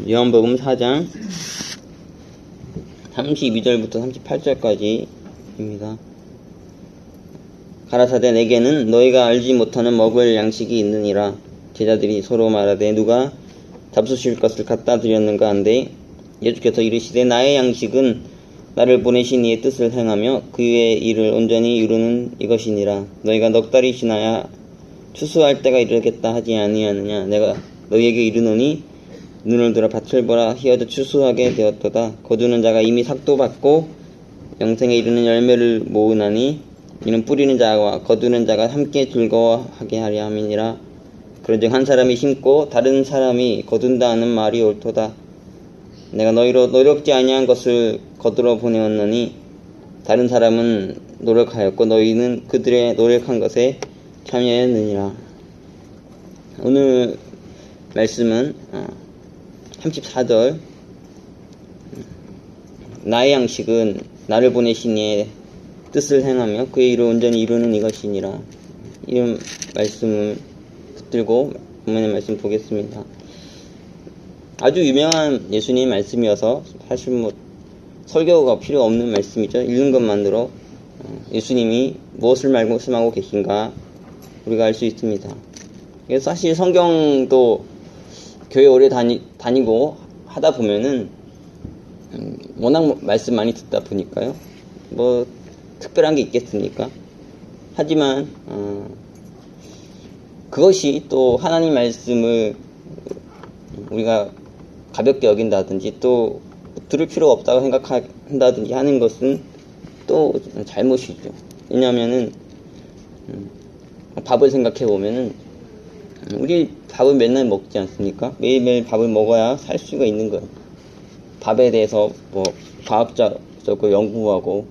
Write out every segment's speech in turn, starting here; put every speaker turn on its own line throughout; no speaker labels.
요한복음 4장 32절부터 38절까지입니다. 가라사대 내게는 너희가 알지 못하는 먹을 양식이 있느니라. 제자들이 서로 말하되 누가 잡수실 것을 갖다 드렸는가 한데 예수께서 이르시되 나의 양식은 나를 보내신 이의 뜻을 행하며 그의 일을 온전히 이루는 이것이니라. 너희가 넉 달이 지나야 추수할 때가 이르겠다 하지 아니하느냐. 내가 너희에게 이르노니 눈을 들어 밭을 보라. 희어져 추수하게 되었도다. 거두는 자가 이미 삭도 받고 영생에 이르는 열매를 모으나니 이는 뿌리는 자와 거두는 자가 함께 즐거워하게 하려 함이니라. 그런즉 한 사람이 심고 다른 사람이 거둔다 하는 말이 옳도다. 내가 너희로 노력지 아니한 것을 거두러 보내었느니 다른 사람은 노력하였고 너희는 그들의 노력한 것에 참여했느니라. 오늘 말씀은 34절 나의 양식은 나를 보내신 이의 뜻을 행하며 그의 일을 온전히 이루는 이것이니라. 이런 말씀을 붙들고 본문의 말씀 보겠습니다. 아주 유명한 예수님 말씀이어서 사실 설교가 필요 없는 말씀이죠. 읽는 것만으로 예수님이 무엇을 말씀하고 계신가 우리가 알 수 있습니다. 그래서 사실 성경도 교회 오래 다니고 하다 보면은 워낙 말씀 많이 듣다 보니까요. 특별한 게 있겠습니까? 하지만 그것이 또 하나님 말씀을 우리가 가볍게 여긴다든지 또 들을 필요가 없다고 생각한다든지 하는 것은 또 잘못이죠. 왜냐하면은 밥을 생각해 보면은 우리 밥을 맨날 먹지 않습니까? 매일매일 밥을 먹어야 살 수가 있는 거예요. 밥에 대해서 과학적으로 연구하고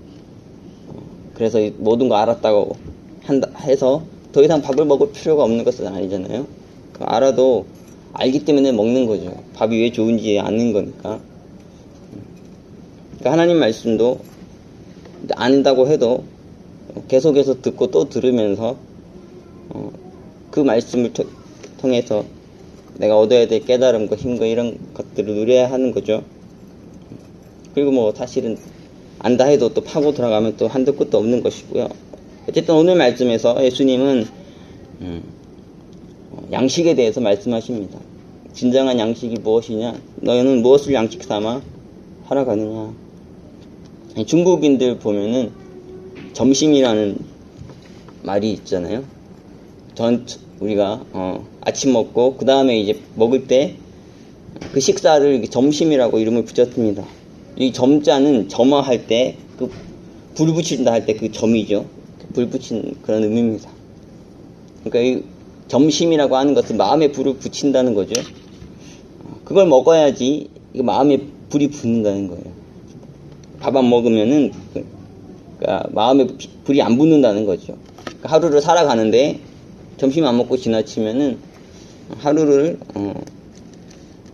그래서 모든 거 알았다고 해서 더 이상 밥을 먹을 필요가 없는 것은 아니잖아요. 알아도 알기 때문에 먹는 거죠. 밥이 왜 좋은지 아는 거니까. 그러니까 하나님 말씀도 안다고 해도 계속해서 듣고 또 들으면서 그 말씀을 통해서 내가 얻어야 될 깨달음과 힘과 이런 것들을 누려야 하는 거죠. 그리고 사실은 안다 해도 또 파고 들어가면 또 한도 끝도 없는 것이고요. 어쨌든 오늘 말씀에서 예수님은 양식에 대해서 말씀하십니다. 진정한 양식이 무엇이냐? 너희는 무엇을 양식 삼아 살아가느냐? 중국인들 보면은 점심이라는 말이 있잖아요. 우리가 아침 먹고 그 다음에 이제 먹을 때 그 식사를 점심이라고 이름을 붙였습니다. 이 점자는 점화할 때 그 불 붙인다 할 때 그 점이죠. 불 붙인 그런 의미입니다. 그러니까 이 점심이라고 하는 것은 마음에 불을 붙인다는 거죠. 그걸 먹어야지 마음에 불이 붙는다는 거예요. 밥 안 먹으면은 그러니까 마음에 불이 안 붙는다는 거죠. 그러니까 하루를 살아가는데 점심 안 먹고 지나치면은 하루를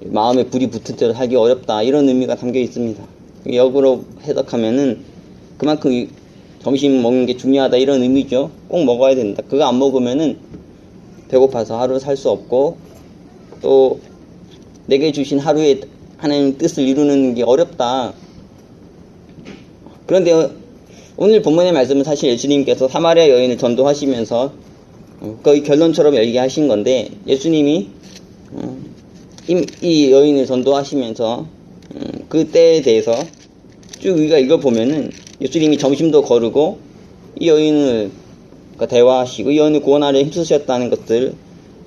마음에 불이 붙은 채로 살기 어렵다 이런 의미가 담겨 있습니다. 역으로 해석하면은 그만큼 점심 먹는 게 중요하다 이런 의미죠. 꼭 먹어야 된다. 그거 안 먹으면은 배고파서 하루 살 수 없고 또 내게 주신 하루에 하나님 뜻을 이루는 게 어렵다. 그런데 오늘 본문의 말씀은 사실 예수님께서 사마리아 여인을 전도하시면서 거의 결론처럼 얘기하신 건데 예수님이 이 여인을 전도하시면서 그 때에 대해서 쭉 우리가 읽어보면은 예수님이 점심도 거르고 이 여인을 대화하시고 이 여인을 구원하려 힘쓰셨다는 것들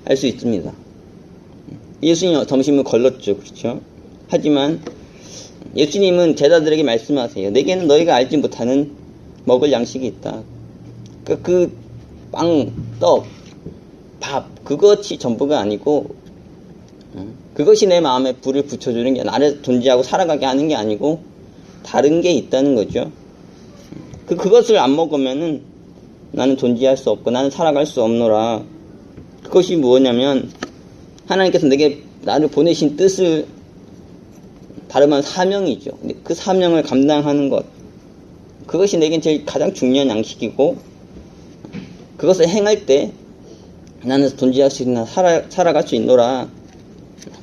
알 수 있습니다. 예수님이 점심을 걸렀죠. 그렇죠? 하지만 예수님은 제자들에게 말씀하세요. 내게는 너희가 알지 못하는 먹을 양식이 있다. 그 빵, 떡, 밥 그것이 전부가 아니고 그것이 내 마음에 불을 붙여주는 게 나를 존재하고 살아가게 하는 게 아니고 다른 게 있다는 거죠. 그것을 안 먹으면은 나는 존재할 수 없고 나는 살아갈 수 없노라. 그것이 무엇냐면 하나님께서 나를 보내신 뜻을 다름한 사명이죠. 그 사명을 감당하는 것 그것이 내겐 제일 가장 중요한 양식이고 그것을 행할 때 나는 존재할 수 있나 살아갈 수 있노라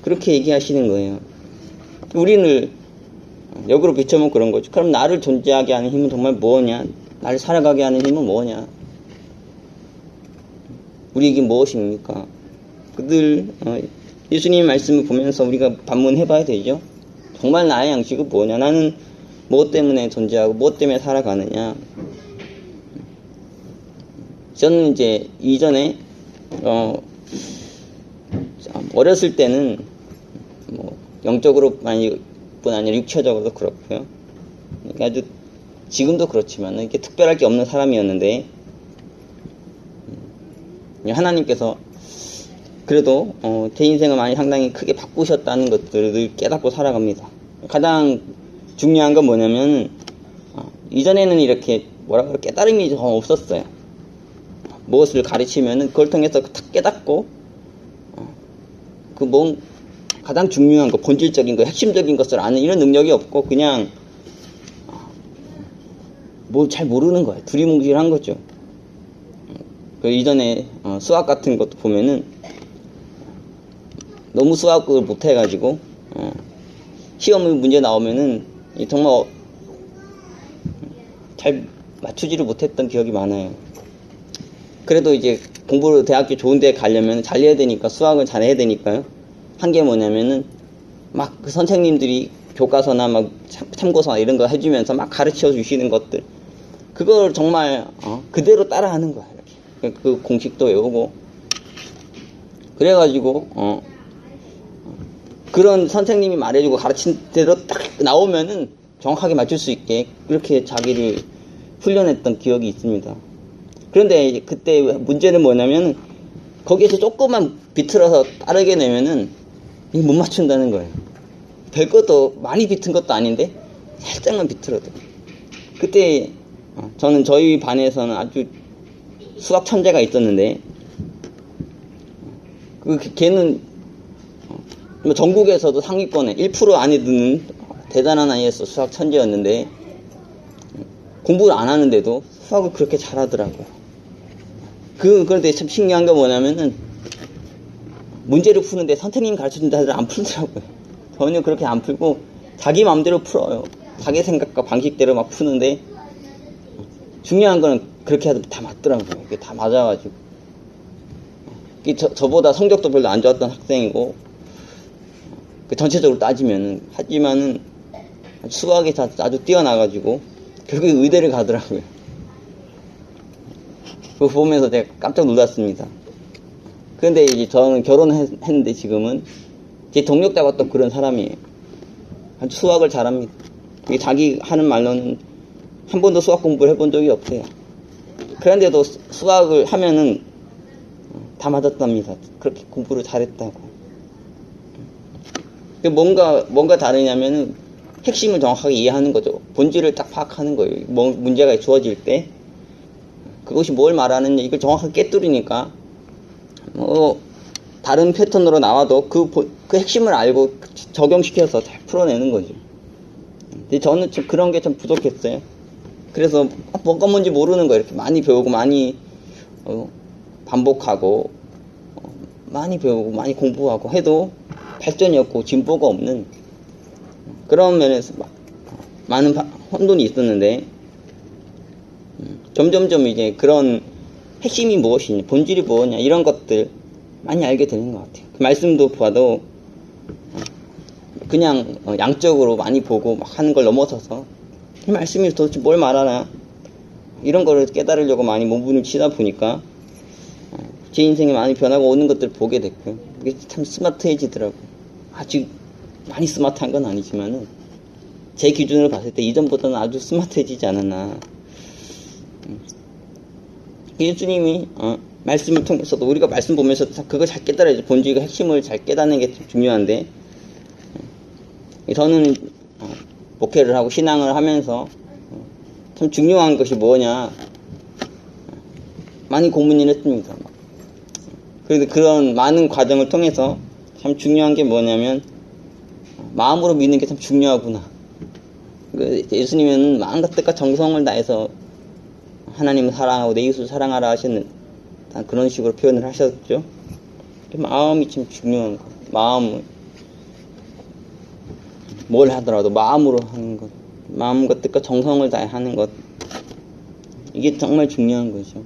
그렇게 얘기하시는 거예요. 우리를 역으로 비춰보면 그런 거죠. 그럼 나를 존재하게 하는 힘은 정말 뭐냐? 나를 살아가게 하는 힘은 뭐냐? 우리에게 무엇입니까? 그들 예수님의 말씀을 보면서 우리가 반문해봐야 되죠. 정말 나의 양식은 뭐냐? 나는 무엇 때문에 존재하고 무엇 때문에 살아가느냐? 저는 이제 이전에 어렸을 때는 뭐 영적으로뿐 아니라 육체적으로도 그렇고요. 아주 지금도 그렇지만 이게 특별할 게 없는 사람이었는데 하나님께서 그래도 제 인생을 많이 상당히 크게 바꾸셨다는 것들을 깨닫고 살아갑니다. 가장 중요한 건 뭐냐면 이전에는 이렇게 깨달음이 없었어요. 무엇을 가르치면은 그걸 통해서 탁 깨닫고 가장 중요한 거, 본질적인 거, 핵심적인 것을 아는 이런 능력이 없고 그냥 뭐 잘 모르는 거예요. 두리뭉실한 거죠. 그 이전에 수학 같은 것도 보면은 너무 수학을 못해가지고 시험 문제 나오면은 정말 잘 맞추지를 못했던 기억이 많아요. 그래도 이제 공부를 대학교 좋은 데 가려면 잘해야 되니까 수학을 잘해야 되니까요. 한 게 뭐냐면은 막 그 선생님들이 교과서나 막 참고서 이런 거 해주면서 막 가르쳐 주시는 것들 그걸 정말 그대로 따라하는 거야. 이렇게 그 공식도 외우고 그래가지고 그런 선생님이 말해주고 가르친 대로 딱 나오면은 정확하게 맞출 수 있게 그렇게 자기를 훈련했던 기억이 있습니다. 그런데 그때 문제는 뭐냐면 거기에서 조금만 비틀어서 빠르게 내면은 못 맞춘다는 거예요. 별것도 많이 비튼 것도 아닌데 살짝만 비틀어도. 그때 저는 저희 반에서는 아주 수학 천재가 있었는데 걔는 전국에서도 상위권에 1% 안에 드는 대단한 아이였어. 수학 천재였는데 공부를 안 하는데도 수학을 그렇게 잘하더라고요. 그런데 참 신기한 게 뭐냐면은 문제를 푸는데 선생님이 가르쳐준다 해도 안 풀더라고요. 전혀 그렇게 안 풀고 자기 마음대로 풀어요. 자기 생각과 방식대로 막 푸는데 중요한 거는 그렇게 해도 다 맞더라고요. 이게 다 맞아가지고 저보다 성적도 별로 안 좋았던 학생이고 전체적으로 따지면은 하지만은 수학에 아주 뛰어나가지고 결국에 의대를 가더라고요. 그거 보면서 제가 깜짝 놀랐습니다. 그런데 이제 저는 결혼했는데 지금은 제 동력자가 또 그런 사람이에요. 아주 수학을 잘합니다. 자기 하는 말로는 한 번도 수학 공부를 해본 적이 없대요. 그런데도 수학을 하면은 다 맞았답니다. 그렇게 공부를 잘했다고. 뭔가 다르냐면은 핵심을 정확하게 이해하는 거죠. 본질을 딱 파악하는 거예요. 문제가 주어질 때 그것이 뭘 말하느냐 이걸 정확하게 깨뚫으니까 다른 패턴으로 나와도 그 핵심을 알고 적용시켜서 잘 풀어내는 거죠. 근데 저는 좀 그런 게 좀 부족했어요. 그래서 뭐가 뭔지 모르는 거예요. 이렇게 많이 배우고 많이 반복하고 많이 배우고 많이 공부하고 해도 발전이 없고 진보가 없는 그런 면에서 많은 혼돈이 있었는데 점점점 이제 그런 핵심이 무엇이냐, 본질이 뭐냐 이런 것들 많이 알게 되는 것 같아요. 그 말씀도 봐도 그냥 양적으로 많이 보고 막 하는 걸 넘어서서 이 말씀이 도대체 뭘 말하나 이런 거를 깨달으려고 많이 몸부림치다 보니까 제 인생에 많이 변화가 오는 것들을 보게 됐고요. 이게 참 스마트해지더라고요. 아직 많이 스마트한 건 아니지만은 제 기준으로 봤을 때 이전보다는 아주 스마트해지지 않았나. 예수님이 말씀을 통해서도 우리가 말씀 보면서 그걸 잘 깨달아야지. 본질과 핵심을 잘 깨닫는 게 중요한데 저는 목회를 하고 신앙을 하면서 참 중요한 것이 뭐냐 많이 고민을 했습니다. 그런데 그런 많은 과정을 통해서 참 중요한 게 뭐냐면 마음으로 믿는 게 참 중요하구나. 예수님은 마음과 뜻과 정성을 다해서 하나님을 사랑하고 내 이웃을 사랑하라 하시는 그런 식으로 표현을 하셨죠. 마음이 참 중요한 거. 뭘 하더라도 마음으로 하는 것, 마음과 뜻과 정성을 다해 하는 것, 이게 정말 중요한 거죠.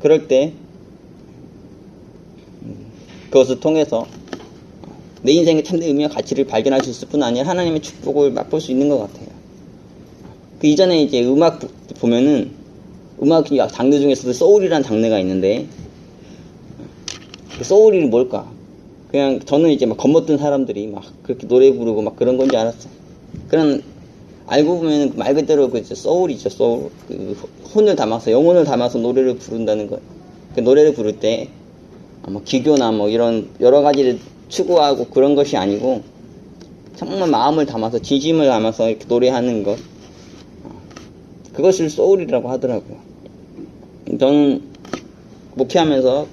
그럴 때 그것을 통해서 내 인생의 참된 의미와 가치를 발견할 수 있을 뿐 아니라 하나님의 축복을 맛볼 수 있는 것 같아요. 그 이전에 이제 음악 보면은 음악 장르 중에서도 소울이라는 장르가 있는데, 그 소울이 뭘까? 그냥 저는 이제 막 겁먹던 사람들이 막 그렇게 노래 부르고 막 그런 건지 알았어요. 그런 알고 보면 말 그대로 그 소울이죠. 소울. 그 혼을 담아서, 영혼을 담아서 노래를 부른다는 거. 그 노래를 부를 때 뭐 기교나 뭐 이런 여러 가지를 추구하고 그런 것이 아니고 정말 마음을 담아서, 진심을 담아서 이렇게 노래하는 것, 그것을 소울이라고 하더라고요. 저는 목회하면서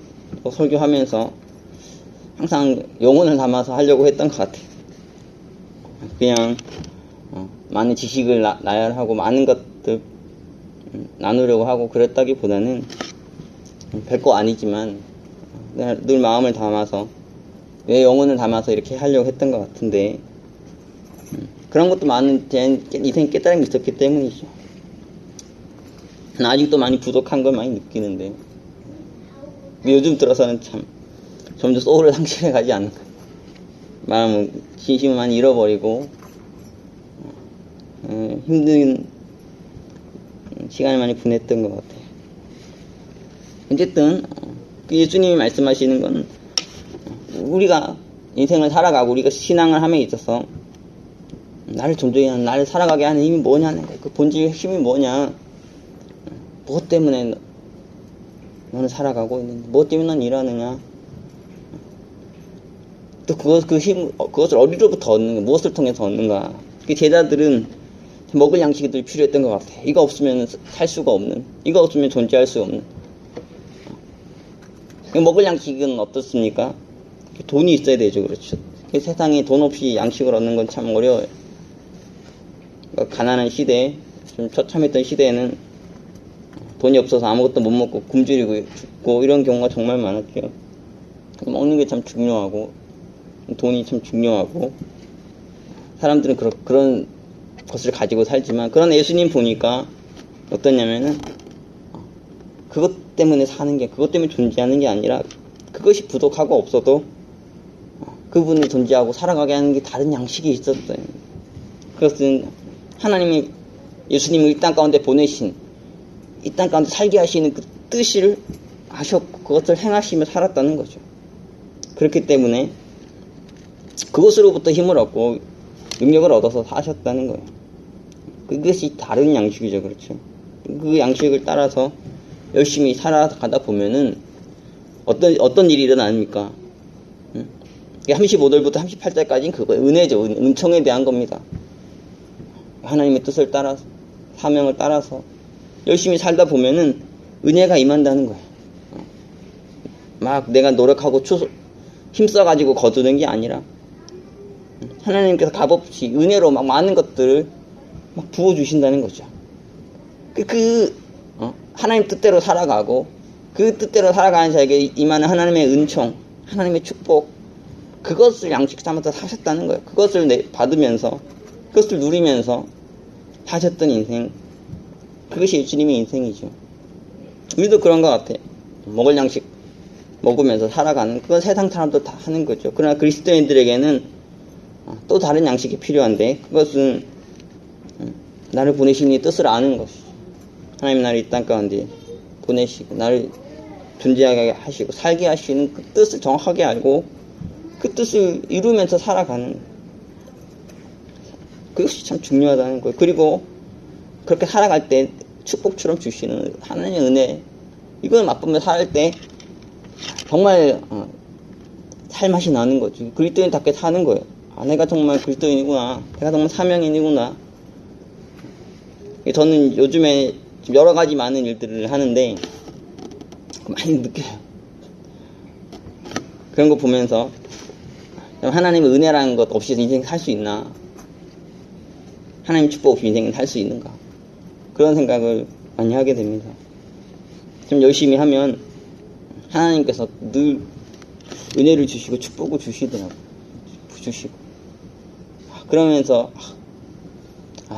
설교하면서 항상 영혼을 담아서 하려고 했던 것 같아요. 그냥 많은 지식을 나열하고 많은 것들 나누려고 하고 그랬다기보다는 별거 아니지만 늘 마음을 담아서, 내 영혼을 담아서 이렇게 하려고 했던 것 같은데, 그런 것도 많은 제 인생 깨달음이 있었기 때문이죠. 아직도 많이 부족한 걸 많이 느끼는데, 요즘 들어서는 참 점점 소울을 상실해 가지 않는가. 마음은, 진심을 많이 잃어버리고 힘든 시간을 많이 보냈던 것 같아요. 어쨌든 예수님이 말씀하시는 건, 우리가 인생을 살아가고 우리가 신앙을 함에 있어서 나를 존중해 하는, 나를 살아가게 하는 힘이 뭐냐는 거예요. 그 본질의 힘이 뭐냐, 무엇 때문에 너는 살아가고 있는지, 무엇 때문에 넌 일하느냐, 또 그것을 어디로부터 얻는가, 무엇을 통해서 얻는가. 그 제자들은 먹을 양식이 필요했던 것 같아요. 이거 없으면 살 수가 없는, 이거 없으면 존재할 수 없는. 먹을 양식은 어떻습니까? 돈이 있어야 되죠. 그렇죠. 세상에 돈 없이 양식을 얻는 건 참 어려워요. 가난한 시대, 좀 처참했던 시대에는 돈이 없어서 아무것도 못 먹고 굶주리고 죽고 이런 경우가 정말 많았죠. 먹는 게 참 중요하고, 돈이 참 중요하고, 사람들은 그런 것을 가지고 살지만, 그런 예수님 보니까 어떠냐면은, 그것 때문에 사는 게, 그것 때문에 존재하는 게 아니라, 그것이 부족하고 없어도 그분을 존재하고 살아가게 하는 게 다른 양식이 있었어요. 그것은 하나님이 예수님을 이 땅 가운데 보내신, 이 땅 가운데 살게 하시는 그 뜻을 아셨고 그것을 행하시며 살았다는 거죠. 그렇기 때문에 그것으로부터 힘을 얻고 능력을 얻어서 사셨다는 거예요. 그것이 다른 양식이죠. 그렇죠. 그 양식을 따라서 열심히 살아가다 보면은 어떤 일이 일어납니까? 35절부터 38절까지는 그거예요. 은혜죠. 은총에 대한 겁니다. 하나님의 뜻을 따라서, 사명을 따라서 열심히 살다 보면은 은혜가 임한다는 거예요. 막 내가 노력하고 힘써가지고 거두는 게 아니라 하나님께서 값없이 은혜로 막 많은 것들을 막 부어주신다는 거죠. 하나님 뜻대로 살아가고 그 뜻대로 살아가는 자에게 임하는 하나님의 은총, 하나님의 축복, 그것을 양식 삼아서 사셨다는 거예요. 그것을 받으면서, 그것을 누리면서 사셨던 인생, 그것이 예수님의 인생이죠. 우리도 그런 것 같아요. 먹을 양식 먹으면서 살아가는, 그건 세상 사람도 다 하는 거죠. 그러나 그리스도인들에게는 또 다른 양식이 필요한데, 그것은 나를 보내신 이 뜻을 아는 것이죠. 하나님 나를 이 땅 가운데 보내시고 나를 존재하게 하시고 살게 하시는 그 뜻을 정확하게 알고 그 뜻을 이루면서 살아가는, 그것이 참 중요하다는 거예요. 그리고 그렇게 살아갈 때 축복처럼 주시는 하나님의 은혜, 이걸 맛보며 살 때 정말 살맛이 나는 거죠. 그리스도인답게 사는 거예요. 내가 정말 그리스도인이구나, 내가 정말 사명인이구나. 저는 요즘에 여러 가지 많은 일들을 하는데 많이 느껴요. 그런 거 보면서 하나님의 은혜라는 것 없이 인생 살 수 있나, 하나님 축복 없이 인생을 살 수 있는가, 그런 생각을 많이 하게 됩니다. 좀 열심히 하면 하나님께서 늘 은혜를 주시고 축복을 주시더라고요. 주시고 그러면서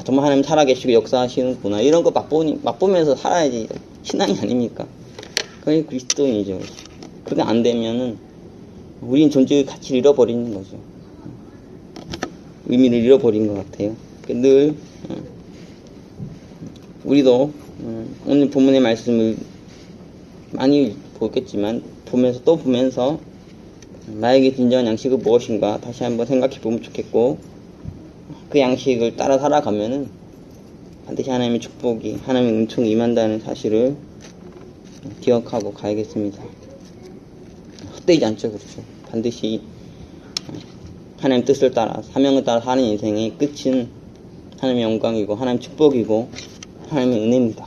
정말 하나님 살아계시고 역사하시는구나 이런 거 맛보면서 살아야지 신앙이 아닙니까? 그게 그리스도인이죠. 그게 안 되면은 우린 존재의 가치를 잃어버리는 거죠. 의미를 잃어버린 것 같아요. 늘 우리도 오늘 본문의 말씀을 많이 보겠지만 보면서 나에게 진정한 양식은 무엇인가 다시 한번 생각해 보면 좋겠고, 그 양식을 따라 살아가면은 반드시 하나님의 축복이, 하나님의 은총이 임한다는 사실을 기억하고 가야겠습니다. 헛되지 않죠. 그렇죠. 반드시 하나님 뜻을 따라, 사명을 따라 사는 인생의 끝은 하나님의 영광이고 하나님의 축복이고 하나님의 은혜입니다.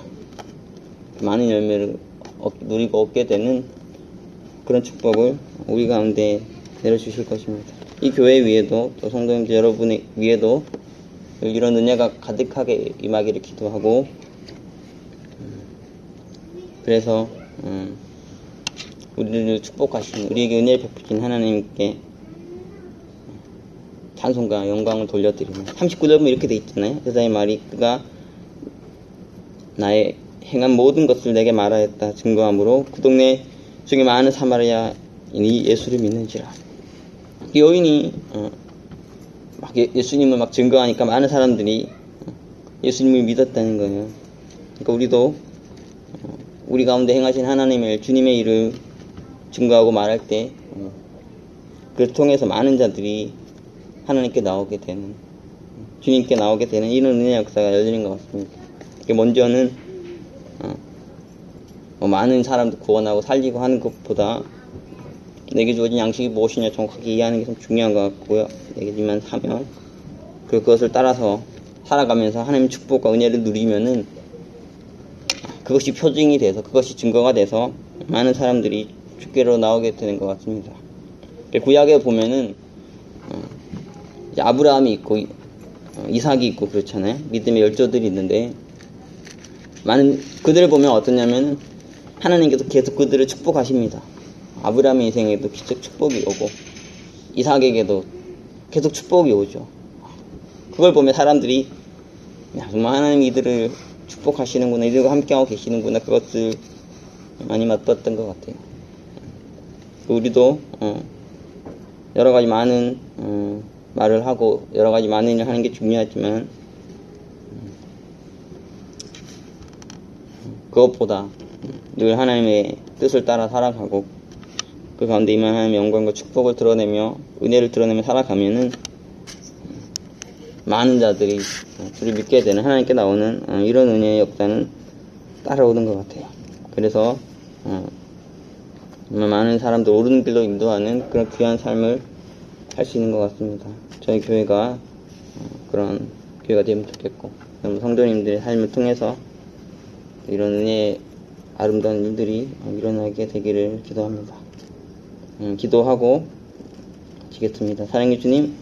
많은 열매를 누리고 얻게 되는 그런 축복을 우리 가운데 내려주실 것입니다. 이 교회 위에도, 또 성도님들 여러분의 위에도 이런 은혜가 가득하게 임하기를 기도하고, 그래서 우리를 축복하신, 우리에게 은혜를 베푸신 하나님께 찬송과 영광을 돌려드리며, 39절은 이렇게 돼 있잖아요. 여자의 말이 그가 나의 행한 모든 것을 내게 말하였다 증거함으로 그 동네 중에 많은 사마리아인이 예수를 믿는지라. 이 여인이 예수님을 막 증거하니까 많은 사람들이 예수님을 믿었다는 거예요. 그러니까 우리도 우리 가운데 행하신 하나님의, 주님의 일을 증거하고 말할 때 그를 통해서 많은 자들이 하나님께 나오게 되는, 주님께 나오게 되는 이런 은혜의 역사가 열리는 것 같습니다. 먼저는 많은 사람들 구원하고 살리고 하는 것보다 내게 주어진 양식이 무엇이냐 정확하게 이해하는 게 좀 중요한 것 같고요. 내게 주면 사명, 그것을 따라서 살아가면서 하나님의 축복과 은혜를 누리면은 그것이 표징이 돼서, 그것이 증거가 돼서 많은 사람들이 주께로 나오게 되는 것 같습니다. 구약에 보면은 아브라함이 있고 이삭이 있고 그렇잖아요. 믿음의 열조들이 있는데, 많은 그들을 보면 어떠냐면 하나님께서 계속 그들을 축복하십니다. 아브라함의 인생에도 계속 축복이 오고 이삭에게도 계속 축복이 오죠. 그걸 보면 사람들이 정말 하나님이 이들을 축복하시는구나, 이들과 함께하고 계시는구나, 그것을 많이 맛봤던 것 같아요. 우리도 여러가지 많은 말을 하고 여러가지 많은 일을 하는 게 중요하지만 그것보다 늘 하나님의 뜻을 따라 살아가고 그 가운데 임한 하나님의 영광과 축복을 드러내며 은혜를 드러내며 살아가면은 많은 자들이 주를 믿게 되는, 하나님께 나오는 이런 은혜의 역사는 따라오는 것 같아요. 그래서 정말 많은 사람들 옳은 길로 인도하는 그런 귀한 삶을 할 수 있는 것 같습니다. 저희 교회가 그런 교회가 되면 좋겠고, 성도님들의 삶을 통해서 이런 은혜의 아름다운 일들이 일어나게 되기를 기도합니다. 기도하고 지겠습니다. 사랑해 주님,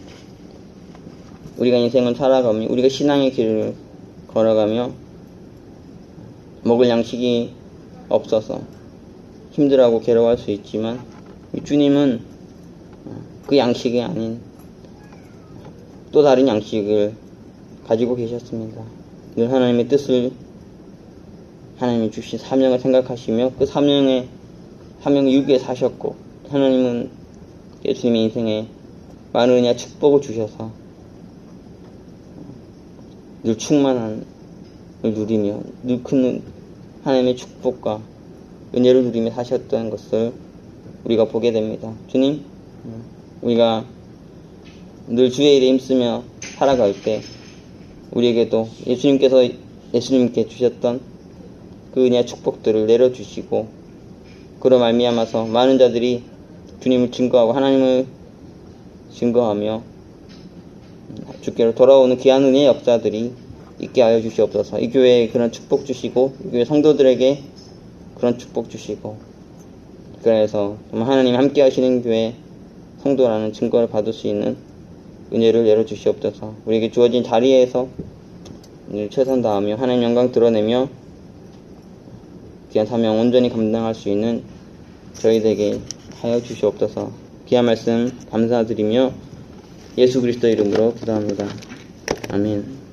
우리가 인생을 살아가며, 우리가 신앙의 길을 걸어가며 먹을 양식이 없어서 힘들어하고 괴로워할 수 있지만, 주님은 그 양식이 아닌 또 다른 양식을 가지고 계셨습니다. 늘 하나님의 뜻을, 하나님이 주신 사명을 생각하시며 그 사명을 유기에 사셨고, 하나님은 예수님의 인생에 많은 은혜와 축복을 주셔서 늘 충만함을 누리며 늘 큰 하나님의 축복과 은혜를 누리며 사셨던 것을 우리가 보게 됩니다. 주님, 우리가 늘 주의 일에 힘쓰며 살아갈 때 우리에게도 예수님께 주셨던 그 은혜와 축복들을 내려주시고, 그로 말미암아서 많은 자들이 주님을 증거하고 하나님을 증거하며 주께로 돌아오는 귀한 은혜의 역사들이 있게 하여 주시옵소서. 이 교회에 그런 축복 주시고, 이 교회 성도들에게 그런 축복 주시고, 그래서 정말 하나님 함께 하시는 교회 성도라는 증거를 받을 수 있는 은혜를 내려주시옵소서. 우리에게 주어진 자리에서 최선 다하며 하나님 영광 드러내며 귀한 사명 온전히 감당할 수 있는 저희들에게 하여 주시옵소서. 귀한 말씀 감사드리며 예수 그리스도 이름으로 기도합니다. 아멘.